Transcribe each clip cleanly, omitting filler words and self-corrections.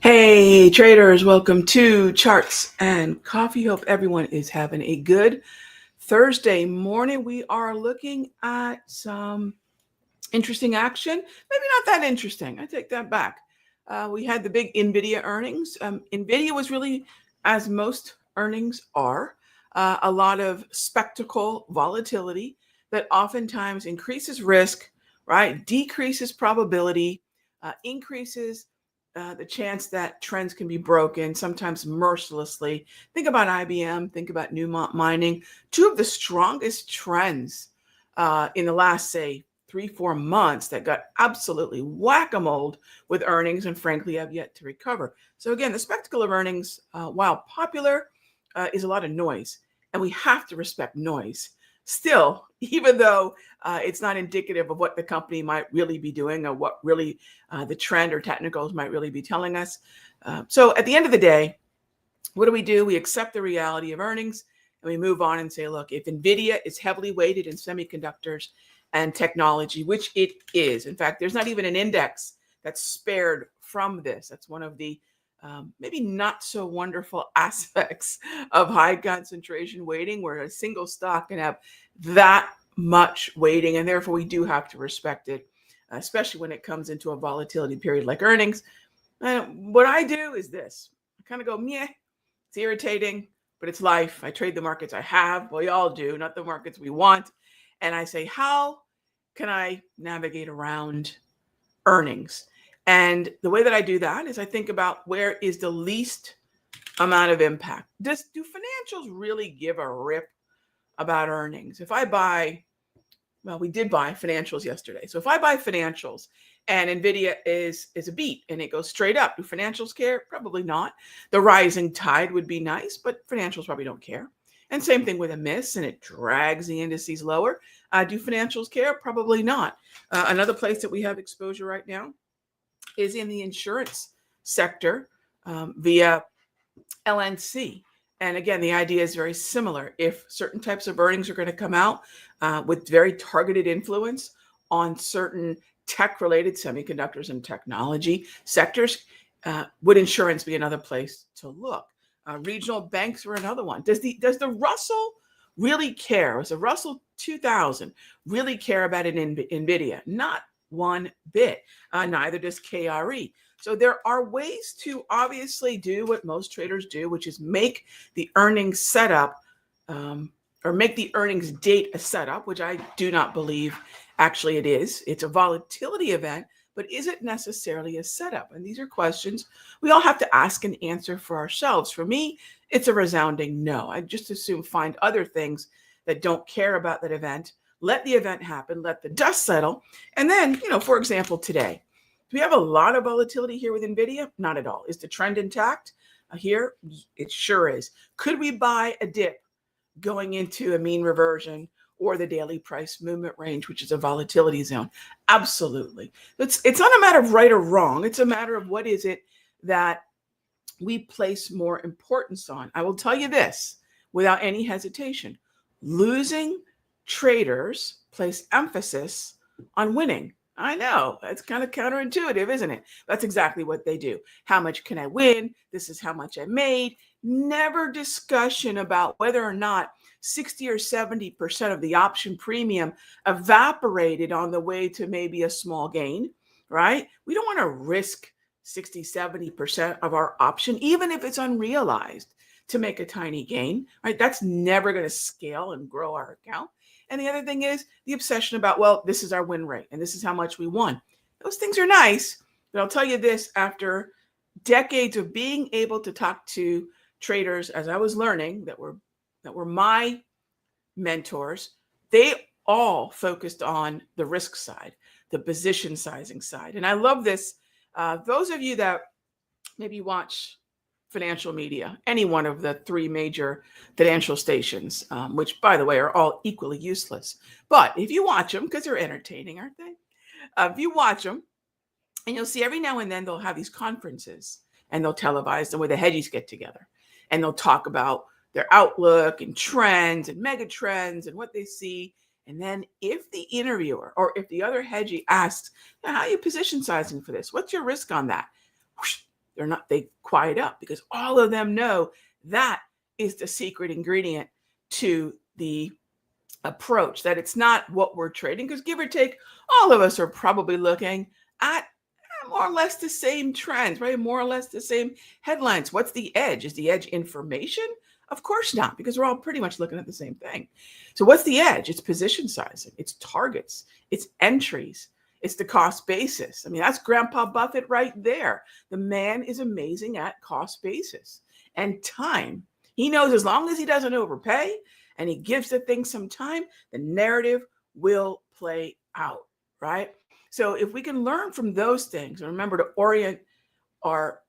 Hey traders, welcome to Charts and Coffee. Hope everyone is having a good Thursday morning. We are looking at some interesting action. Maybe not that interesting. I take that back. We had the big NVIDIA earnings. NVIDIA was really, as most earnings are, a lot of spectacle volatility that oftentimes increases risk, right? Decreases probability, increases the chance that trends can be broken, sometimes mercilessly. Think about IBM, think about Newmont Mining, two of the strongest trends in the last, say, 3-4 months that got absolutely whack-a-mole with earnings and frankly have yet to recover. So again, the spectacle of earnings, while popular, is a lot of noise, and we have to respect noise. Still, even though it's not indicative of what the company might really be doing or what really the trend or technicals might really be telling us. So at the end of the day, what do? We accept the reality of earnings and we move on and say, look, if NVIDIA is heavily weighted in semiconductors and technology, which it is. In fact, there's not even an index that's spared from this. That's one of the maybe not so wonderful aspects of high concentration weighting, where a single stock can have that much weighting, and therefore we do have to respect it, especially when it comes into a volatility period like earnings. What I do is this. I kind of go, meh, it's irritating, but it's life. I trade the markets I have. We all do, not the markets we want. And I say, how can I navigate around earnings? And the way that I do that is I think about where is the least amount of impact. Do financials really give a rip about earnings? If I buy, well, we did buy financials yesterday. So if I buy financials and NVIDIA is a beat and it goes straight up, do financials care? Probably not. The rising tide would be nice, but financials probably don't care. And same thing with a miss and it drags the indices lower. Do financials care? Probably not. Another place that we have exposure right now is in the insurance sector via LNC. And again, the idea is very similar. If certain types of earnings are going to come out with very targeted influence on certain tech-related semiconductors and technology sectors, would insurance be another place to look? Regional banks are another one. Does the Russell really care? Does the Russell 2000 really care about an NVIDIA? Not one bit. Neither does KRE. So there are ways to obviously do what most traders do, which is make the earnings setup or make the earnings date a setup, which I do not believe actually it is. It's a volatility event, but is it necessarily a setup? And these are questions we all have to ask and answer for ourselves. For me, it's a resounding no. I just assume find other things that don't care about that event. Let the event happen, let the dust settle. And then, for example, today, do we have a lot of volatility here with NVIDIA? Not at all. Is the trend intact here? It sure is. Could we buy a dip going into a mean reversion or the daily price movement range, which is a volatility zone? Absolutely. It's not a matter of right or wrong. It's a matter of what is it that we place more importance on. I will tell you this without any hesitation. Losing traders place emphasis on winning. I know it's kind of counterintuitive, isn't it? That's exactly what they do. How much can I win? This is how much I made. Never discussion about whether or not 60 or 70% of the option premium evaporated on the way to maybe a small gain, right? We don't want to risk 60, 70% of our option, even if it's unrealized, to make a tiny gain, right? That's never going to scale and grow our account. And the other thing is the obsession about, well, this is our win rate and this is how much we won. Those things are nice, but I'll tell you this, after decades of being able to talk to traders, as I was learning, that were my mentors, they all focused on the risk side, the position sizing side. And I love this. Those of you that maybe watch financial media, any one of the three major financial stations, which, by the way, are all equally useless. But if you watch them, because they're entertaining, aren't they? If you watch them, and you'll see every now and then they'll have these conferences and they'll televise them where the hedgies get together and they'll talk about their outlook and trends and mega trends and what they see. And then if the interviewer or if the other hedgie asks, how are you position sizing for this? What's your risk on that? Whoosh, they quiet up because all of them know that is the secret ingredient to the approach, that it's not what we're trading, because give or take, all of us are probably looking at more or less the same trends, right? More or less the same headlines. What's the edge? Is the edge information? Of course not, because we're all pretty much looking at the same thing. So what's the edge? It's position sizing, it's targets, it's entries, it's the cost basis. I mean, that's Grandpa Buffett right there. The man is amazing at cost basis and time. He knows as long as he doesn't overpay and he gives the thing some time, the narrative will play out, right? So if we can learn from those things and remember to orient our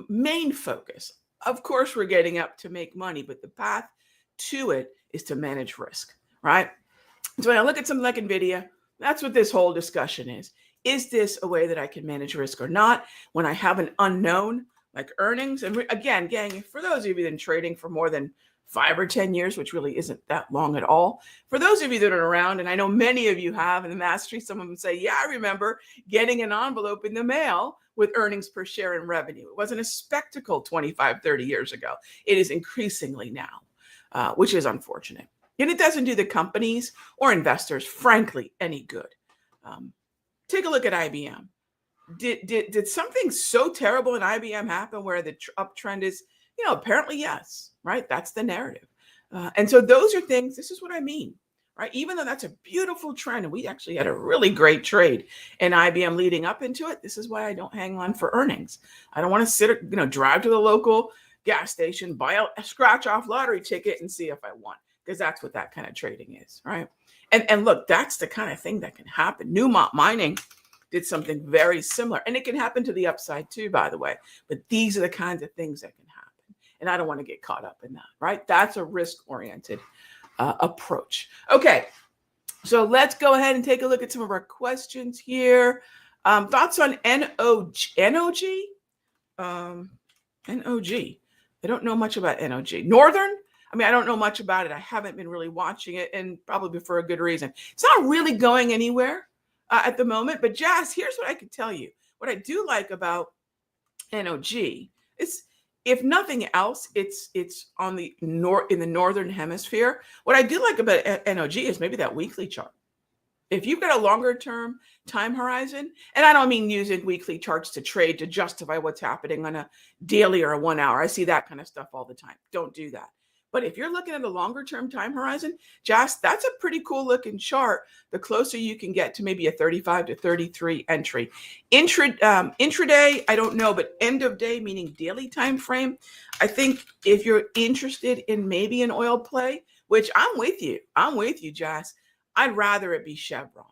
main focus, of course, we're getting up to make money, but the path to it is to manage risk, right? So when I look at something like NVIDIA, that's what this whole discussion is. Is this a way that I can manage risk or not? When I have an unknown like earnings, and again, gang, for those of you that have been trading for more than 5 or 10 years, which really isn't that long at all. For those of you that are around, and I know many of you have in the mastery, some of them say, yeah, I remember getting an envelope in the mail with earnings per share and revenue. It wasn't a spectacle 25, 30 years ago. It is increasingly now, which is unfortunate. And it doesn't do the companies or investors, frankly, any good. Take a look at IBM. Did something so terrible in IBM happen where the uptrend is, apparently yes, right? That's the narrative. And so those are things, this is what I mean, right? Even though that's a beautiful trend, and we actually had a really great trade in IBM leading up into it, this is why I don't hang on for earnings. I don't want to sit, drive to the local gas station, buy a scratch off lottery ticket and see if I won, because that's what that kind of trading is, right? And look, that's the kind of thing that can happen. Newmont Mining did something very similar, and it can happen to the upside too, by the way. But these are the kinds of things that can happen. And I don't want to get caught up in that, right? That's a risk-oriented approach. Okay, so let's go ahead and take a look at some of our questions here. Thoughts on NOG? NOG. I don't know much about NOG. Northern? I mean, I don't know much about it. I haven't been really watching it, and probably for a good reason. It's not really going anywhere at the moment. But Jazz, here's what I can tell you. What I do like about NOG is, if nothing else, it's on the in the northern hemisphere. What I do like about NOG is maybe that weekly chart. If you've got a longer term time horizon, and I don't mean using weekly charts to trade to justify what's happening on a daily or a 1 hour. I see that kind of stuff all the time. Don't do that. But if you're looking at a longer term time horizon, Josh, that's a pretty cool looking chart. The closer you can get to maybe a 35 to 33 entry. Intraday, I don't know, but end of day, meaning daily time frame. I think if you're interested in maybe an oil play, which I'm with you, Josh. I'd rather it be Chevron.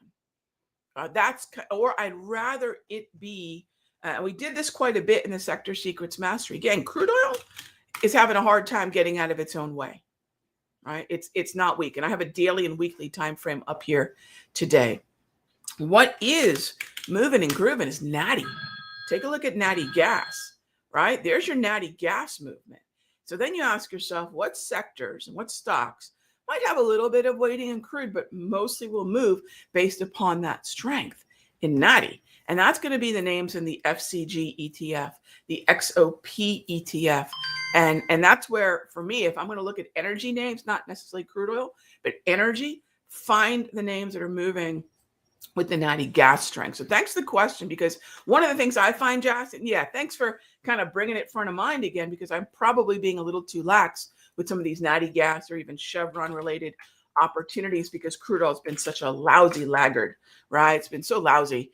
Or I'd rather it be, we did this quite a bit in the Sector Secrets Mastery. Again, crude oil is having a hard time getting out of its own way, right? It's not weak. And I have a daily and weekly time frame up here today. What is moving and grooving is natty. Take a look at natty gas, right? There's your natty gas movement. So then you ask yourself, what sectors and what stocks might have a little bit of weighting in crude, but mostly will move based upon that strength in natty. And that's going to be the names in the FCG ETF, the XOP ETF. And that's where, for me, if I'm going to look at energy names, not necessarily crude oil, but energy, find the names that are moving with the natty gas strength. So thanks for the question, because one of the things I find, Josh, and yeah, thanks for kind of bringing it front of mind again, because I'm probably being a little too lax with some of these natty gas or even Chevron related opportunities, because crude oil has been such a lousy laggard, right? It's been so lousy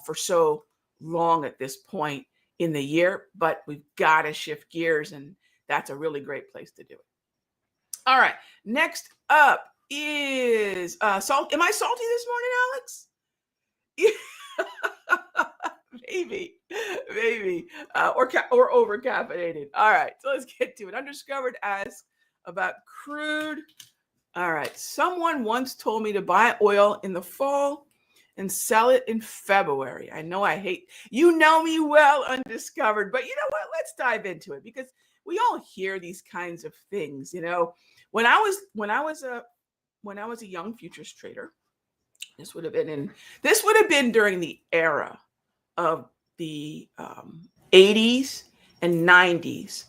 for so long at this point in the year, but we've got to shift gears, and that's a really great place to do it. All right, next up is salt. Am I salty this morning, Alex? maybe, or over caffeinated. All right, so let's get to it. Undiscovered asks about crude. All right, someone once told me to buy oil in the fall and sell it in February. I know I hate, you know me well, Undiscovered, but you know what? Let's dive into it because we all hear these kinds of things. When I was a young futures trader, this would have been during the era of the 80s and 90s.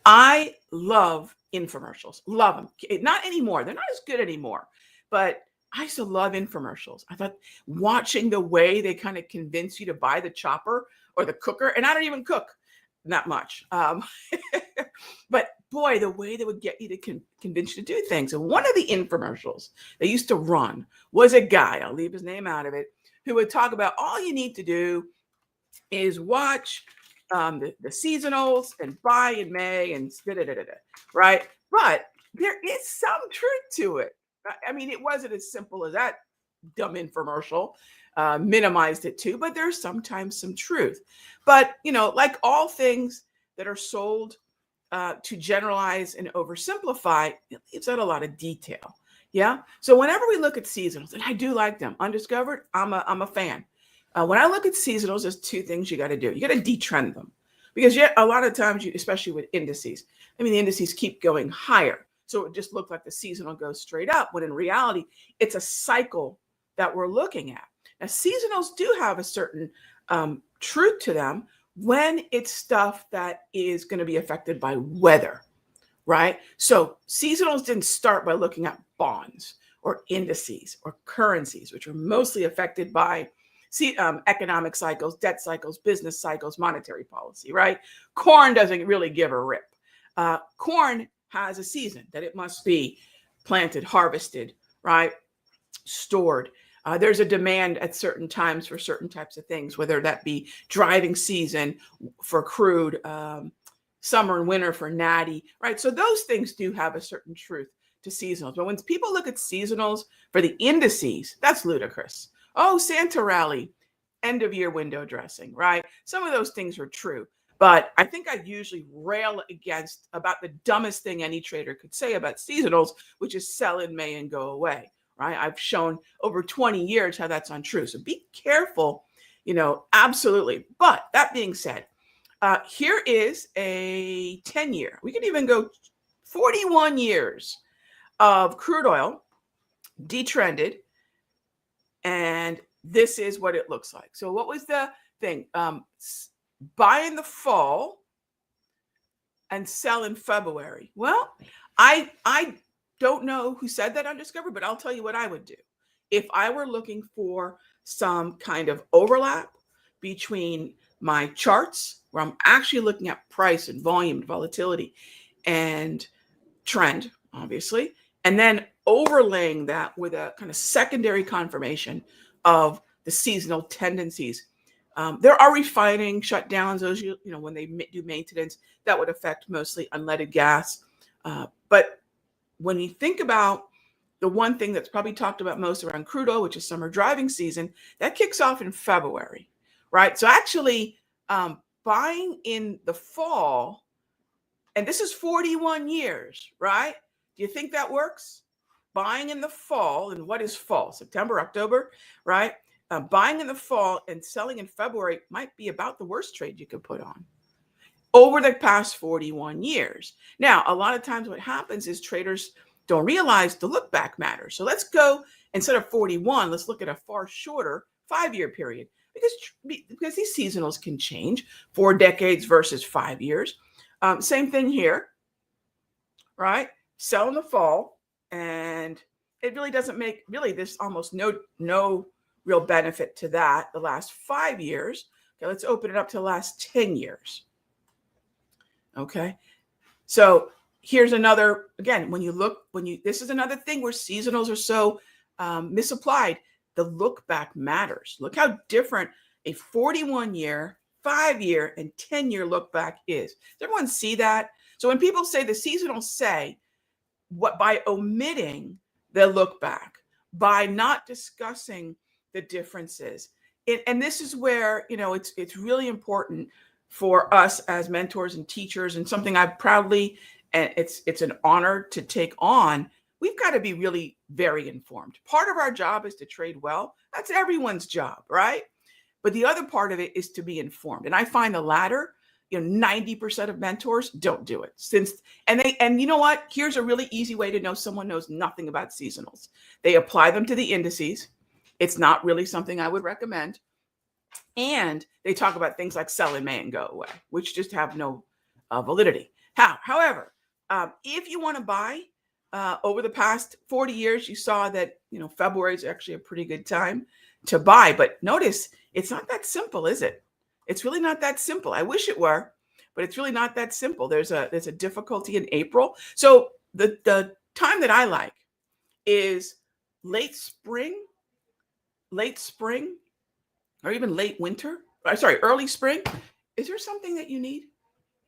I love infomercials. Love them. Not anymore. They're not as good anymore. But I used to love infomercials. I thought watching the way they kind of convince you to buy the chopper or the cooker, and I don't even cook that much. But boy, the way they would get you to convince you to do things. And one of the infomercials they used to run was a guy, I'll leave his name out of it, who would talk about all you need to do is watch the seasonals and buy in May and right? But there is some truth to it. I mean, it wasn't as simple as that dumb infomercial minimized it too, but there's sometimes some truth. But, like all things that are sold to generalize and oversimplify, it leaves out a lot of detail. Yeah. So whenever we look at seasonals, and I do like them, Undiscovered, I'm a fan. When I look at seasonals, there's two things you got to do. You got to detrend them because a lot of times, especially with indices, the indices keep going higher. So it just looked like the seasonal goes straight up, when in reality, it's a cycle that we're looking at. Now, seasonals do have a certain truth to them when it's stuff that is going to be affected by weather, right? So seasonals didn't start by looking at bonds or indices or currencies, which are mostly affected by economic cycles, debt cycles, business cycles, monetary policy, right? Corn doesn't really give a rip. Corn has a season that it must be planted, harvested, right? Stored. There's a demand at certain times for certain types of things, whether that be driving season for crude, summer and winter for natty, right? So those things do have a certain truth to seasonals. But when people look at seasonals for the indices, that's ludicrous. Oh, Santa rally, end of year window dressing, right? Some of those things are true. But I think I usually rail against about the dumbest thing any trader could say about seasonals, which is sell in May and go away, right? I've shown over 20 years how that's untrue. So be careful, absolutely. But that being said, here is a 10-year. We could even go 41 years of crude oil detrended. And this is what it looks like. So what was the thing? Buy in the fall and sell in February. Well, I don't know who said that, Undiscovered, but I'll tell you what I would do. If I were looking for some kind of overlap between my charts, where I'm actually looking at price and volume and volatility and trend, obviously, and then overlaying that with a kind of secondary confirmation of the seasonal tendencies. There are refining shutdowns, those, when they do maintenance, that would affect mostly unleaded gas. But when you think about the one thing that's probably talked about most around crude oil, which is summer driving season, that kicks off in February, right? So actually buying in the fall, and this is 41 years, right? Do you think that works? Buying in the fall, and what is fall? September, October, right? Buying in the fall and selling in February might be about the worst trade you could put on over the past 41 years. Now, a lot of times what happens is traders don't realize the look back matters. So let's go, instead of 41, let's look at a far shorter 5-year period because these seasonals can change, 4 decades versus 5 years. Same thing here, right? Sell in the fall, and it really doesn't make, there's almost no real benefit to that the last 5 years. Okay, let's open it up to the last 10 years. Okay, so here's another, again, this is another thing where seasonals are so misapplied. The look back matters. Look how different a 41-year, 5-year, and 10-year look back is. Does everyone see that? So when people say the seasonals say, what, by omitting the look back, by not discussing the differences, and this is where, it's really important for us as mentors and teachers, and something I've proudly, and it's an honor to take on. We've got to be really very informed. Part of our job is to trade well. That's everyone's job, right? But the other part of it is to be informed. And I find the latter, 90% of mentors don't do it. And you know what? Here's a really easy way to know someone knows nothing about seasonals. They apply them to the indices. It's not really something I would recommend. And they talk about things like sell in May and go away, which just have no validity. However, if you want to buy, over the past 40 years, you saw that, February is actually a pretty good time to buy. But notice, it's not that simple, is it? It's really not that simple. I wish it were, but it's really not that simple. There's a difficulty in April. So the time that I like is late spring, or even late winter. Sorry, early spring. Is there something that you need?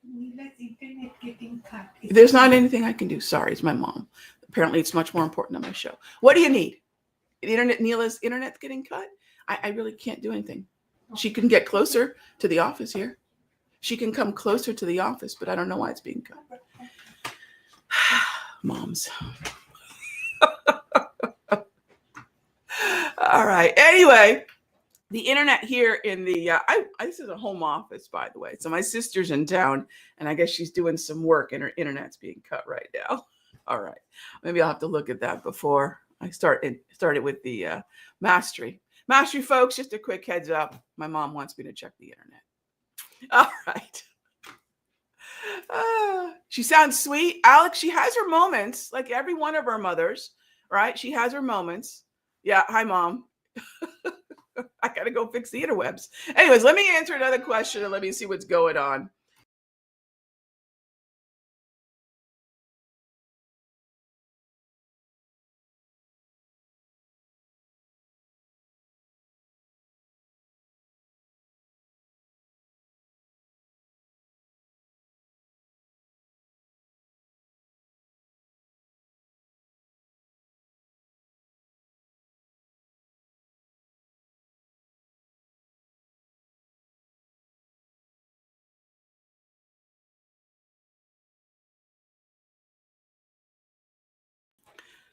Neela's internet getting cut. There's not anything I can do. Sorry, it's my mom. Apparently, it's much more important than my show. What do you need? Neela's internet's getting cut. I really can't do anything. She can get closer to the office here. She can come closer to the office, but I don't know why it's being cut. Moms. All right. Anyway, the internet here in the, this is a home office, by the way. So my sister's in town, and I guess she's doing some work, and her internet's being cut right now. All right. Maybe I'll have to look at that before I started with the mastery. Mastery, folks, just a quick heads up. My mom wants me to check the internet. All right. She sounds sweet. Alex, she has her moments, like every one of our mothers, right? She has her moments. Yeah. Hi, Mom. I got to go fix the interwebs. Anyways, let me answer another question and let me see what's going on.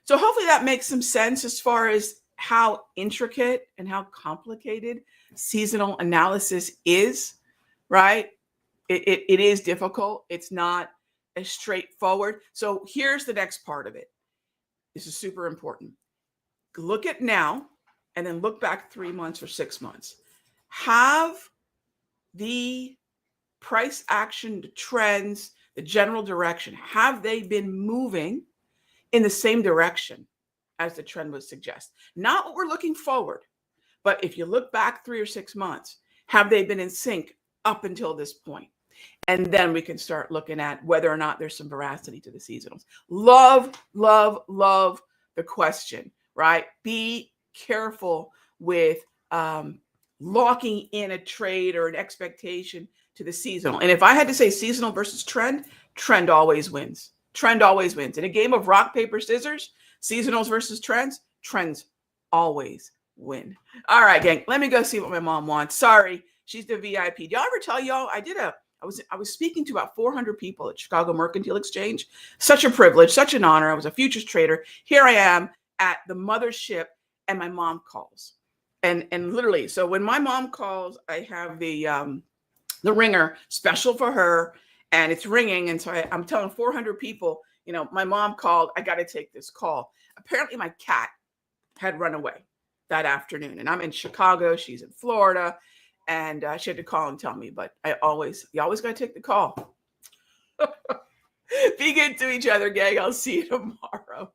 So hopefully that makes some sense as far as how intricate and how complicated seasonal analysis is, right? It is difficult. It's not as straightforward. So here's the next part of it. This is super important. Look at now and then look back 3 months or 6 months. Have the price action, the trends, the general direction, have they been moving in the same direction as the trend would suggest? Not what we're looking forward, but if you look back 3 or 6 months, have they been in sync up until this point? And then we can start looking at whether or not there's some veracity to the seasonals. Love, love, love the question, right? Be careful with locking in a trade or an expectation to the seasonal. And if I had to say seasonal versus trend, trend always wins. Trend always wins. In a game of rock, paper, scissors, seasonals versus trends, trends always win. All right, gang, let me go see what my mom wants. Sorry, she's the VIP. Did y'all ever tell y'all I was speaking to about 400 people at Chicago Mercantile Exchange. Such a privilege, such an honor. I was a futures trader. Here I am at the mothership, and my mom calls. And literally, so when my mom calls, I have the ringer special for her, and it's ringing. And so I'm telling 400 people, my mom called. I got to take this call. Apparently, my cat had run away that afternoon, and I'm in Chicago. She's in Florida. And she had to call and tell me, but you always got to take the call. Be good to each other, gang. I'll see you tomorrow.